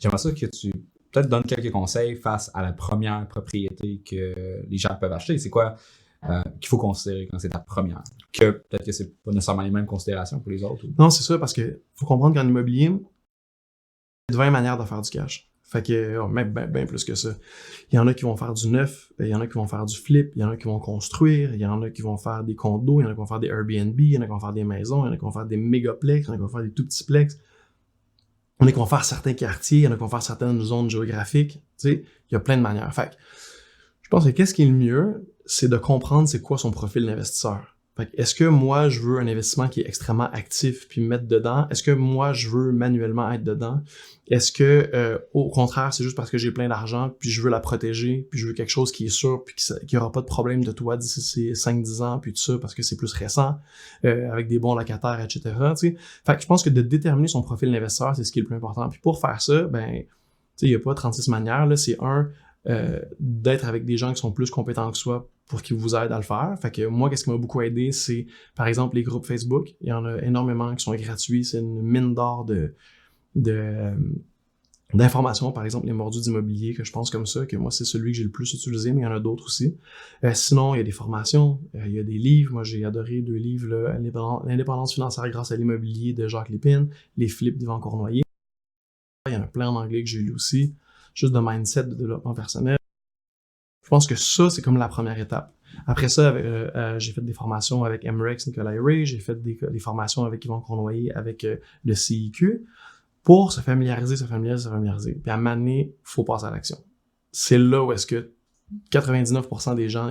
j'aimerais ça que tu peut-être donnes quelques conseils face à la première propriété que les gens peuvent acheter. C'est quoi qu'il faut considérer quand c'est ta première? Que peut-être que c'est pas nécessairement les mêmes considérations pour les autres. Ou... Non, c'est ça, parce que faut comprendre qu'en immobilier, il y a 20 manières de faire du cash. Fait que, même bien plus que ça. Il y en a qui vont faire du neuf, il y en a qui vont faire du flip, il y en a qui vont construire, il y en a qui vont faire des condos, il y en a qui vont faire des Airbnb, il y en a qui vont faire des maisons, il y en a qui vont faire des mégaplex, il y en a qui vont faire des tout petits plex. Il y en a qui vont faire certains quartiers, il y en a qui vont faire certaines zones géographiques. Tu sais, il y a plein de manières. Fait que, je pense que qu'est-ce qui est le mieux, c'est de comprendre c'est quoi son profil d'investisseur. Fait que, est-ce que moi, je veux un investissement qui est extrêmement actif puis me mettre dedans? Est-ce que moi, je veux manuellement être dedans? Est-ce que, au contraire, c'est juste parce que j'ai plein d'argent puis je veux la protéger puis je veux quelque chose qui est sûr puis qui aura pas de problème de toi d'ici ces 5-10 ans puis tout ça parce que c'est plus récent, avec des bons locataires, etc. Tu sais. Fait que je pense que de déterminer son profil d'investisseur, c'est ce qui est le plus important. Puis pour faire ça, ben, tu sais, il y a pas 36 manières, là. C'est d'être avec des gens qui sont plus compétents que soi pour qu'ils vous aident à le faire. Fait que moi, qu'est-ce qui m'a beaucoup aidé, c'est par exemple les groupes Facebook. Il y en a énormément qui sont gratuits. C'est une mine d'or d'informations. Par exemple, les mordus d'immobilier, que je pense comme ça, que moi, c'est celui que j'ai le plus utilisé, mais il y en a d'autres aussi. Sinon, il y a des formations, il y a des livres. Moi, j'ai adoré 2 livres, là, L'indépendance financière grâce à l'immobilier de Jacques Lépine, Les flips d'Yvan Cournoyer. Il y en a plein en anglais que j'ai lu aussi. Juste de mindset, de développement personnel. Je pense que ça, c'est comme la première étape. Après ça, j'ai fait des formations avec MREX, Nicolas Ray, j'ai fait des formations avec Yvan Cournoyer, avec le CIQ, pour se familiariser. Puis à un moment donné, il faut passer à l'action. C'est là où est-ce que 99% des gens,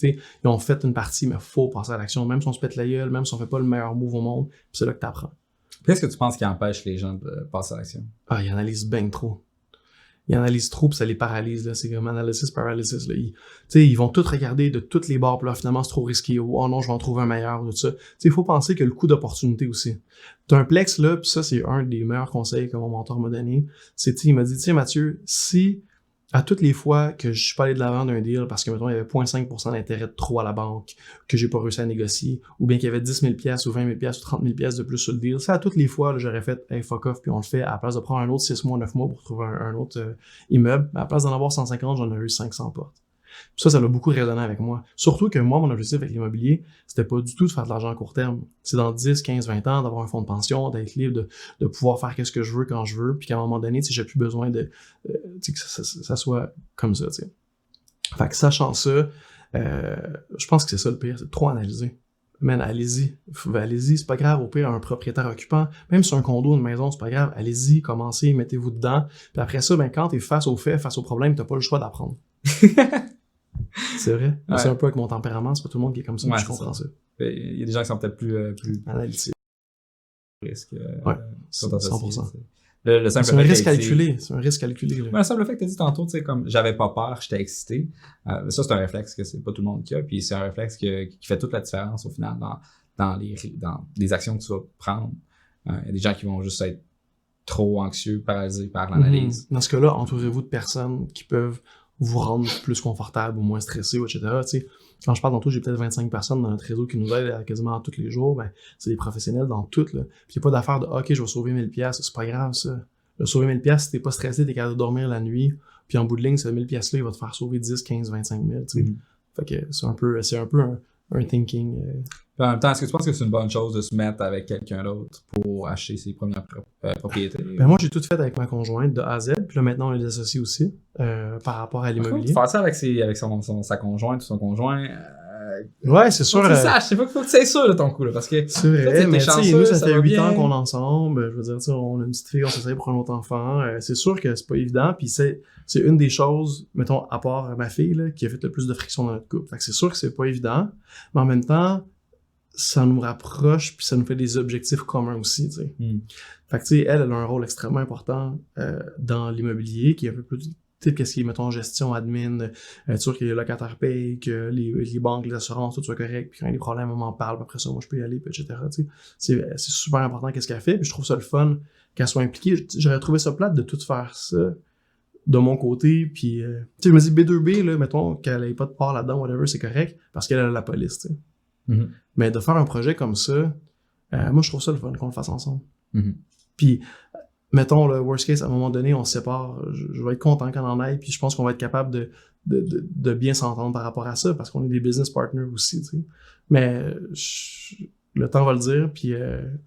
ils ont fait une partie, mais il faut passer à l'action. Même si on se pète la gueule, même si on fait pas le meilleur move au monde, c'est là que tu apprends. Qu'est-ce que tu penses qui empêche les gens de passer à l'action? Ah, ils analysent bien trop. Ils analysent trop, puis ça les paralyse, là. C'est comme analysis paralysis, là. Ils vont tout regarder de toutes les bords, puis là, finalement, c'est trop risqué. Oh non, je vais en trouver un meilleur, tout ça. Il faut penser que le coût d'opportunité aussi. T'as un plex, là, puis ça, c'est un des meilleurs conseils que mon mentor m'a donné. Il m'a dit, tiens, Mathieu, si à toutes les fois que je suis pas allé de l'avant d'un deal parce que, mettons, il y avait 0,5% d'intérêt de trop à la banque, que j'ai pas réussi à négocier, ou bien qu'il y avait 10 000 $ ou 20 000 $ ou 30 000 $ de plus sur le deal, ça, à toutes les fois, là, j'aurais fait, hey, fuck off, puis on le fait, à la place de prendre un autre 6 mois, 9 mois pour trouver un autre immeuble, à la place d'en avoir 150, j'en ai eu 500 portes. Puis ça a beaucoup résonné avec moi. Surtout que moi, mon objectif avec l'immobilier, c'était pas du tout de faire de l'argent à court terme. C'est dans 10, 15, 20 ans, d'avoir un fonds de pension, d'être libre, de pouvoir faire ce que je veux quand je veux, puis qu'à un moment donné, j'ai plus besoin de que ça soit comme ça, t'sais. Fait que sachant ça, je pense que c'est ça le pire, c'est de trop analyser. Man, allez-y, c'est pas grave, au pire, un propriétaire occupant, même sur un condo, une maison, c'est pas grave, allez-y, commencez, mettez-vous dedans, puis après ça, ben, quand t'es face aux faits, face aux problèmes, t'as pas le choix d'apprendre. C'est vrai. Ouais. C'est un peu avec mon tempérament, c'est pas tout le monde qui est comme ça, mais je comprends ça. Il y a des gens qui sont peut-être plus analytiques. Risque. Ouais, 100%. C'est un risque calculé. C'est un risque calculé. Le simple fait que tu as dit tantôt, tu sais, comme j'avais pas peur, j'étais excité. Ça, c'est un réflexe que c'est pas tout le monde qui a. Puis c'est un réflexe qui fait toute la différence au final dans les actions que tu vas prendre. Il y a des gens qui vont juste être trop anxieux, paralysés par l'analyse. Dans ce cas-là, entourez-vous de personnes qui peuvent vous rendre plus confortable ou moins stressé, etc. Tu sais, quand je parle tantôt, j'ai peut-être 25 personnes dans notre réseau qui nous aident quasiment tous les jours. Ben, c'est des professionnels dans tout, là. Puis il n'y a pas d'affaire de « OK, je vais sauver 1000 $, c'est pas grave, ça. » Sauver 1000 $, si t'es pas stressé, t'es capable de dormir la nuit, puis en bout de ligne, ce 1000 $-là, il va te faire sauver 10, 15, 25 000, tu sais. Fait que c'est un peu un thinking. Puis en même temps, est-ce que tu penses que c'est une bonne chose de se mettre avec quelqu'un d'autre pour acheter ses premières propriétés? Ben moi, j'ai tout fait avec ma conjointe de A à Z, puis là, maintenant, on est associés aussi, par rapport à l'immobilier. Faire ça avec sa conjointe ou son conjoint... Ouais, c'est sûr. C'est ça, je sais pas qu'il faut que tu sois sûr de ton coup, là, parce que... C'est vrai, mais tu sais, nous, ça fait 8 ans qu'on est ensemble. Je veux dire, tu sais, on a une petite fille, on s'essaye pour un autre enfant. C'est sûr que c'est pas évident, puis c'est une des choses, mettons, à part ma fille, là, qui a fait le plus de friction dans notre couple. Fait que c'est sûr que c'est pas évident, mais en même temps, ça nous rapproche, puis ça nous fait des objectifs communs aussi, tu sais. Fait que, tu sais, elle a un rôle extrêmement important dans l'immobilier, qui est un peu plus... Tu sais, qu'est-ce qui est, mettons, gestion, admin, être sûr que les locataires payent, que les banques, les assurances, tout soit correct, puis quand il y a des problèmes, on m'en parle, puis après ça, moi, je peux y aller, puis etc. Tu sais, c'est super important qu'est-ce qu'elle fait, puis je trouve ça le fun qu'elle soit impliquée. J'aurais trouvé ça plate de tout faire ça de mon côté, puis tu sais, je me dis B2B, là, mettons, qu'elle ait pas de part là-dedans, whatever, c'est correct, parce qu'elle a la police, tu sais. Mais de faire un projet comme ça, moi, je trouve ça le fun qu'on le fasse ensemble. Puis mettons, le worst case, à un moment donné, on se sépare, je vais être content qu'on en aille, puis je pense qu'on va être capable de bien s'entendre par rapport à ça, parce qu'on est des business partners aussi, tu sais. Mais le temps va le dire, puis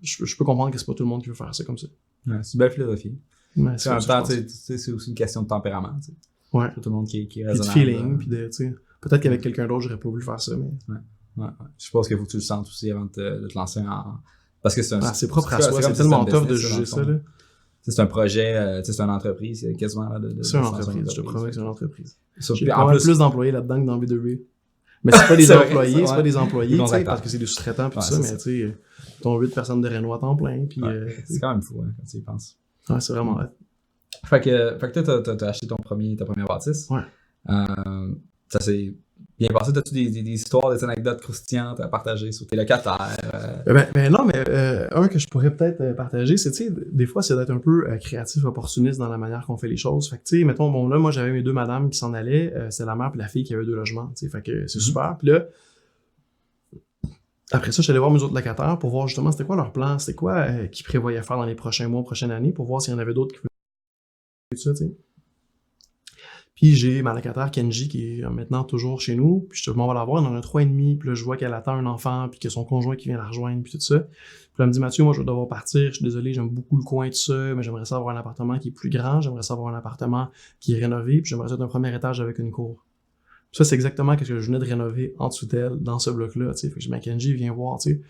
je peux comprendre que c'est pas tout le monde qui veut faire ça comme ça. Ouais, c'est une belle philosophie. Ouais, En même temps, c'est aussi une question de tempérament. T'sais. Ouais. C'est tout le monde qui est Puis raisonnable. de feeling, puis de, tu sais, peut-être qu'avec quelqu'un d'autre, j'aurais pas voulu faire ça, mais... Ouais. Je pense qu'il faut que tu le sentes aussi avant de te lancer en... Parce que c'est un... c'est propre à soi, c'est tellement tough de juger ça, là. C'est un projet, c'est une entreprise, quasiment. Là, c'est une entreprise, je te promets que c'est une entreprise. J'ai en plus d'employés là-dedans que dans B2B. Mais c'est pas des employés, c'est pas des employés, parce que c'est des sous-traitants pis tout ça, mais tu sais, t'as 8 personnes de Renault à temps plein, pis... c'est quand même fou, hein, quand tu y penses. Ouais, c'est vraiment vrai. Fait que toi, t'as acheté ta première bâtisse. Ouais. Ça s'est bien passé. T'as-tu des histoires, des anecdotes croustillantes à partager sur tes locataires? Non, mais un que je pourrais peut-être partager, c'est, tu sais, des fois, c'est d'être un peu créatif, opportuniste dans la manière qu'on fait les choses. Fait que, tu sais, mettons, bon, là, moi, j'avais mes 2 madames qui s'en allaient. C'est la mère puis la fille qui avaient 2 logements, tu sais. Fait que c'est super. Puis là, après ça, je suis allé voir mes autres locataires pour voir justement c'était quoi leur plan, c'était quoi qu'ils prévoyaient faire dans les prochains mois, prochaines années, pour voir s'il y en avait d'autres qui voulaient ça, tu sais. Puis j'ai ma locataire Kenji qui est maintenant toujours chez nous, puis je m'en vais la voir, elle en a 3 et demi, puis là je vois qu'elle attend un enfant, puis que son conjoint qui vient la rejoindre, puis tout ça. Puis là, elle me dit, Mathieu, moi je vais devoir partir, je suis désolé, j'aime beaucoup le coin, tout ça, mais j'aimerais ça avoir un appartement qui est plus grand, j'aimerais ça avoir un appartement qui est rénové, puis j'aimerais ça être un premier étage avec une cour. Puis ça, c'est exactement ce que je venais de rénover en dessous d'elle, dans ce bloc-là, tu sais. Fait que je dis, Kenji, viens voir, tu sais.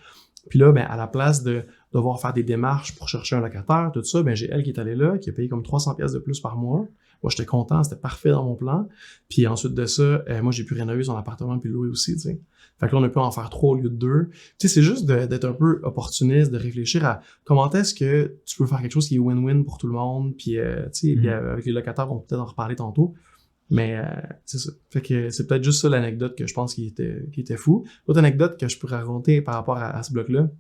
Puis là, ben, à la place de devoir faire des démarches pour chercher un locataire, tout ça, ben, j'ai elle qui est allée là, qui a payé comme 300 pièces de plus par mois. Moi, j'étais content, c'était parfait dans mon plan. Puis ensuite de ça, moi, j'ai pu rénover son appartement puis le louer aussi, tu sais. Fait que là, on a pu en faire 3 au lieu de 2. Tu sais, c'est juste d'être un peu opportuniste, de réfléchir à comment est-ce que tu peux faire quelque chose qui est win-win pour tout le monde. Puis, tu sais, puis avec les locataires, on peut peut-être en reparler tantôt. Mais c'est ça. Fait que c'est peut-être juste ça l'anecdote que je pense qui était fou. L'autre anecdote que je pourrais raconter par rapport à ce bloc-là,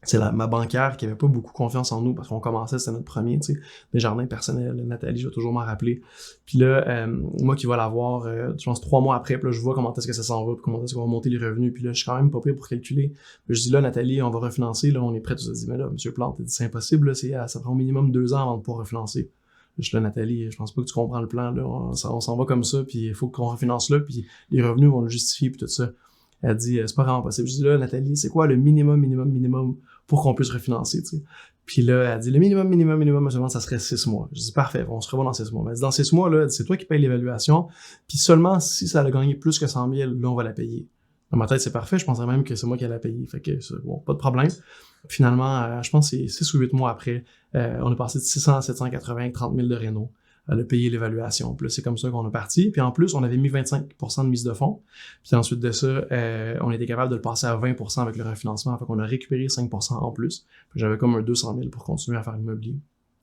c'est ma banquière qui avait pas beaucoup confiance en nous parce qu'on commençait, c'était notre premier, tu sais, des jardins personnels. Nathalie, je vais toujours m'en rappeler. Puis là, moi qui vais la voir, je pense 3 mois après, puis là, je vois comment est-ce que ça s'en va, puis comment est-ce qu'on va monter les revenus. Puis là, je suis quand même pas prêt pour calculer. Puis je dis là, Nathalie, on va refinancer, là, on est prêt. Tu te dis, mais là, monsieur Plante, c'est impossible, là, ça prend au minimum 2 ans avant de pouvoir refinancer. Je suis là, Nathalie, je pense pas que tu comprends le plan, là. On s'en va comme ça, puis il faut qu'on refinance là, puis les revenus vont le justifier, puis tout ça. Elle dit, c'est pas vraiment possible. Je dis là, Nathalie, c'est quoi le minimum pour qu'on puisse refinancer, tu sais? Puis là, elle dit, le minimum, seulement, ça serait 6 mois. Je dis, parfait, on se revoit dans 6 mois. Mais elle dit, dans 6 mois, là, c'est toi qui payes l'évaluation, puis seulement si ça a gagné plus que 100 000, là, on va la payer. Dans ma tête, c'est parfait, je pensais même que c'est moi qui allais la payer. Fait que, bon, pas de problème. Finalement, je pense que c'est 6 ou 8 mois après, on est passé de 600 à 780, 30 000 de réno. Elle a payé l'évaluation. Puis là, c'est comme ça qu'on est parti. Puis en plus, on avait mis 25% de mise de fonds. Puis ensuite de ça, on était capable de le passer à 20% avec le refinancement. Fait qu'on a récupéré 5% en plus. Puis j'avais comme un 200 000 pour continuer à faire l'immobilier.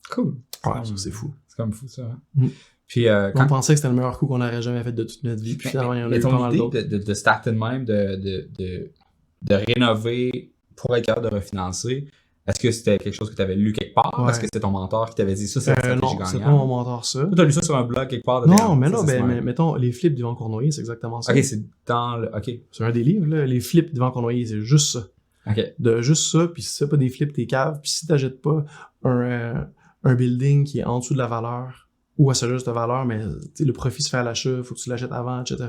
Cool. Ouais, ça, c'est fou. C'est comme fou, ça. Hein? Mm. Puis, on pensait que c'était le meilleur coup qu'on n'aurait jamais fait de toute notre vie. Puis finalement, il y en a eu pas mal d'autres. De starter de même, de rénover pour être capable de refinancer, est-ce que c'était quelque chose que tu avais lu quelque part? Ouais. Est-ce que c'était ton mentor qui t'avait dit ça, c'est la stratégie gagnante? Non, c'est pas mon mentor, ça. Tu as lu ça sur un blog quelque part? Non, mais là, mais mettons, les flips d'Yvan Cournoyer, c'est exactement ça. Ok, c'est dans le... Ok. C'est un des livres, là. Les flips d'Yvan Cournoyer, c'est juste ça. Ok. De juste ça, puis si c'est pas des flips, t'es cave, puis si t'achètes pas un building qui est en dessous de la valeur, ou à sa juste valeur, mais le profit se fait à l'achat, faut que tu l'achètes avant, etc.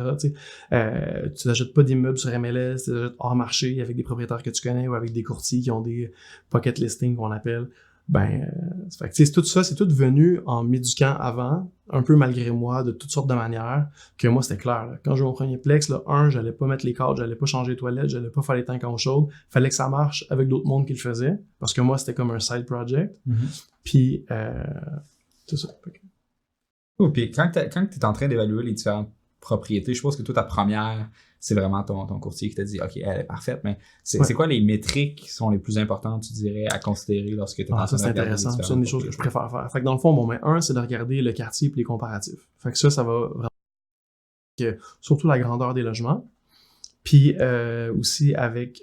Tu n'achètes pas d'immeubles sur MLS, tu l'achètes hors marché avec des propriétaires que tu connais ou avec des courtiers qui ont des pocket listings qu'on appelle. Fait que, c'est tout ça, c'est tout venu en m'éduquant avant, un peu malgré moi, de toutes sortes de manières, que moi c'était clair. Là. Quand j'ai eu mon premier plex, là, j'allais pas mettre les cadres, j'allais pas changer les toilettes, j'allais pas faire les tanks en chaude, fallait que ça marche avec d'autres mondes qui le faisaient, parce que moi c'était comme un side project. Puis c'est ça. Oh, puis quand tu es en train d'évaluer les différentes propriétés, je suppose que toi, ta première, c'est vraiment ton courtier qui t'a dit « OK, elle est parfaite », mais c'est quoi les métriques qui sont les plus importantes, tu dirais, à considérer lorsque tu es en train de regarder les différentes propriétés? C'est une des choses que je préfère faire. Fait que dans le fond, un, c'est de regarder le quartier et les comparatifs. Fait que ça va vraiment... surtout la grandeur des logements. Puis aussi avec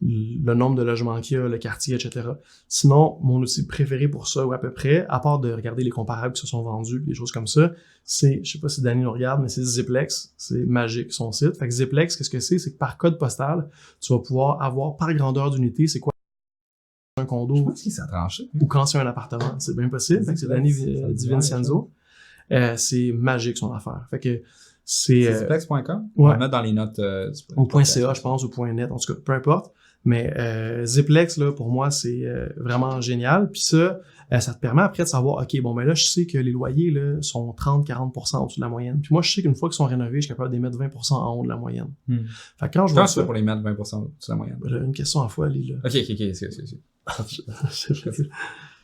le nombre de logements qu'il y a, le quartier, etc. Sinon, mon outil préféré pour ça, ou à peu près, à part de regarder les comparables qui se sont vendus, des choses comme ça, c'est, je sais pas si Danny nous regarde, mais c'est Ziplex, c'est magique son site. Fait que Ziplex, qu'est-ce que c'est? C'est que par code postal, tu vas pouvoir avoir par grandeur d'unité, c'est quoi un condo. Je pense qu'il s'est tranché. Ou quand c'est un appartement. C'est bien possible. Fait que c'est Danny DiVincenzo. C'est magique son affaire. Fait que c'est Ziplex.com? Ouais. On va le mettre dans les notes ou .ca, je pense, ou .net, en tout cas, peu importe. Mais Ziplex, là, pour moi, c'est vraiment génial. Puis ça te permet après de savoir, OK, bon, ben là, je sais que les loyers là, sont 30-40% au-dessus de la moyenne. Puis moi, je sais qu'une fois qu'ils sont rénovés, je suis capable de les mettre 20% en haut de la moyenne. Fait que quand je vois ça... pour les mettre 20% au-dessus de la moyenne? Une question en folie, là. OK.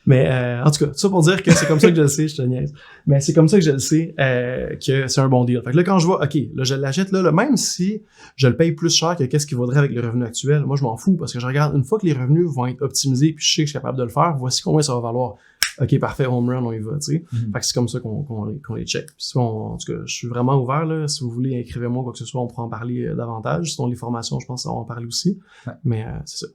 Mais en tout cas, ça pour dire que c'est comme ça que je le sais, je te niaise. Mais c'est comme ça que je le sais que c'est un bon deal. Fait que là, quand je vois, OK, là, je l'achète là, même si je le paye plus cher que qu'est-ce qu'il vaudrait avec le revenu actuel, moi, je m'en fous parce que je regarde, une fois que les revenus vont être optimisés puis je sais que je suis capable de le faire, voici combien ça va valoir. OK, parfait, home run, on y va, tu sais. Fait que c'est comme ça qu'on les check. Puis ça, en tout cas, je suis vraiment ouvert, là. Si vous voulez, écrivez-moi quoi que ce soit, on pourra en parler davantage. Sinon, les formations, je pense qu'on va en parler aussi. Ouais. Mais c'est ça.